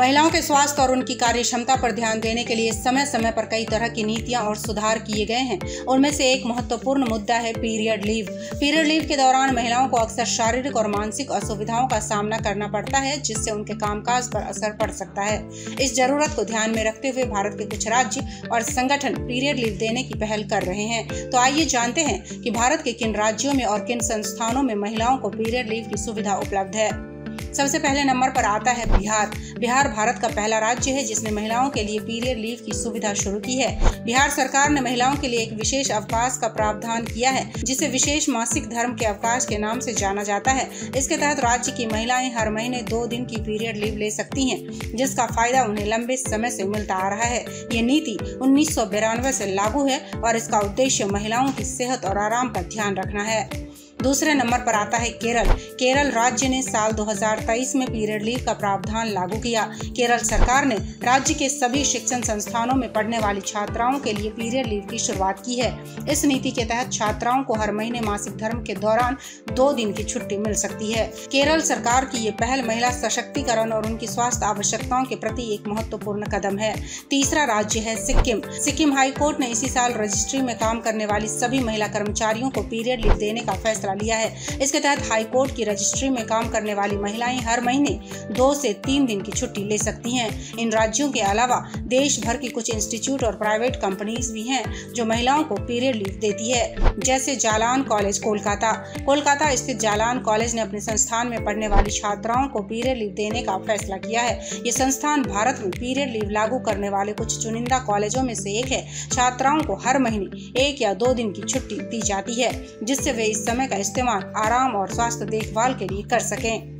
महिलाओं के स्वास्थ्य और उनकी कार्यक्षमता पर ध्यान देने के लिए समय समय पर कई तरह की नीतियां और सुधार किए गए हैं। उनमें से एक महत्वपूर्ण मुद्दा है पीरियड लीव। पीरियड लीव के दौरान महिलाओं को अक्सर शारीरिक और मानसिक असुविधाओं का सामना करना पड़ता है, जिससे उनके कामकाज पर असर पड़ सकता है। इस जरूरत को ध्यान में रखते हुए भारत के कुछ राज्य और संगठन पीरियड लीव देने की पहल कर रहे हैं। तो आइए जानते हैं कि भारत के किन राज्यों में और किन संस्थानों में महिलाओं को पीरियड लीव की सुविधा उपलब्ध है। सबसे पहले नंबर पर आता है बिहार। बिहार भारत का पहला राज्य है जिसने महिलाओं के लिए पीरियड लीव की सुविधा शुरू की है। बिहार सरकार ने महिलाओं के लिए एक विशेष अवकाश का प्रावधान किया है, जिसे विशेष मासिक धर्म के अवकाश के नाम से जाना जाता है। इसके तहत राज्य की महिलाएं हर महीने 2 दिन की पीरियड लीव ले सकती हैं, जिसका फायदा उन्हें लंबे समय से मिलता आ रहा है। ये नीति 1992 से लागू है और इसका उद्देश्य महिलाओं की सेहत और आराम पर ध्यान रखना है। दूसरे नंबर पर आता है केरल। केरल राज्य ने साल 2023 में पीरियड लीव का प्रावधान लागू किया। केरल सरकार ने राज्य के सभी शिक्षण संस्थानों में पढ़ने वाली छात्राओं के लिए पीरियड लीव की शुरुआत की है। इस नीति के तहत छात्राओं को हर महीने मासिक धर्म के दौरान 2 दिन की छुट्टी मिल सकती है। केरल सरकार की ये पहल महिला सशक्तिकरण और उनकी स्वास्थ्य आवश्यकताओं के प्रति एक महत्वपूर्ण कदम है। तीसरा राज्य है सिक्किम। सिक्किम हाई कोर्ट ने इसी साल रजिस्ट्री में काम करने वाली सभी महिला कर्मचारियों को पीरियड लीव देने का फैसला लिया है। इसके तहत हाई कोर्ट की रजिस्ट्री में काम करने वाली महिलाएं हर महीने 2 से 3 दिन की छुट्टी ले सकती हैं। इन राज्यों के अलावा देश भर की कुछ इंस्टीट्यूट और प्राइवेट कंपनीज भी हैं जो महिलाओं को पीरियड लीव देती है, जैसे जालान कॉलेज कोलकाता। कोलकाता स्थित जालान कॉलेज ने अपने संस्थान में पढ़ने वाली छात्राओं को पीरियड लीव देने का फैसला किया है। ये संस्थान भारत में पीरियड लीव लागू करने वाले कुछ चुनिंदा कॉलेजों में से एक है। छात्राओं को हर महीने 1 या 2 दिन की छुट्टी दी जाती है, जिससे वे इस समय का इस्तेमाल आराम और स्वास्थ्य देखभाल के लिए कर सकें।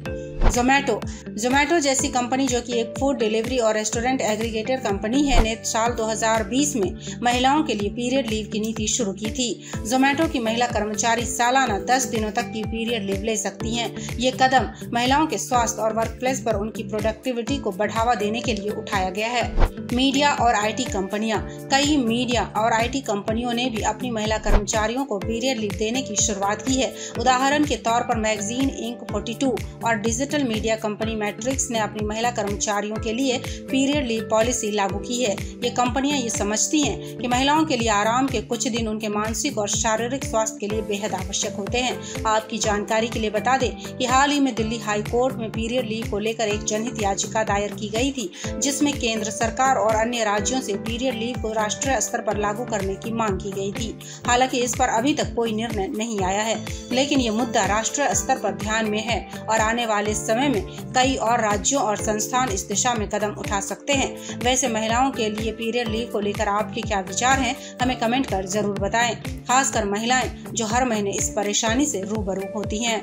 जोमैटो जैसी कंपनी, जो कि एक फूड डिलीवरी और रेस्टोरेंट एग्रीगेटर कंपनी है, ने साल 2020 में महिलाओं के लिए पीरियड लीव की नीति शुरू की थी। जोमैटो की महिला कर्मचारी सालाना 10 दिनों तक की पीरियड लीव ले सकती हैं। ये कदम महिलाओं के स्वास्थ्य और वर्क प्लेस पर उनकी प्रोडक्टिविटी को बढ़ावा देने के लिए उठाया गया है। मीडिया और IT कंपनियां। कई मीडिया और IT कंपनियों ने भी अपनी महिला कर्मचारियों को पीरियड लीव देने की शुरुआत की है। उदाहरण के तौर पर मैगजीन इंक 42 और डिजिटल मीडिया कंपनी मैट्रिक्स ने अपनी महिला कर्मचारियों के लिए पीरियड लीव पॉलिसी लागू की है। ये कंपनियां ये समझती हैं कि महिलाओं के लिए आराम के कुछ दिन उनके मानसिक और शारीरिक स्वास्थ्य के लिए बेहद आवश्यक होते हैं। आपकी जानकारी के लिए बता दें कि हाल ही में दिल्ली हाई कोर्ट में पीरियड लीव को लेकर एक जनहित याचिका दायर की गई थी, जिसमें केंद्र सरकार और अन्य राज्यों से पीरियड लीव को राष्ट्रीय स्तर पर लागू करने की मांग की गई थी। हालांकि इस पर अभी तक कोई निर्णय नहीं आया है, लेकिन ये मुद्दा राष्ट्रीय स्तर पर ध्यान में है और आने वाले समय में कई और राज्यों और संस्थान इस दिशा में कदम उठा सकते हैं। वैसे महिलाओं के लिए पीरियड लीव को लेकर आपके क्या विचार हैं, हमें कमेंट कर जरूर बताएं। खासकर महिलाएं जो हर महीने इस परेशानी से रूबरू होती हैं।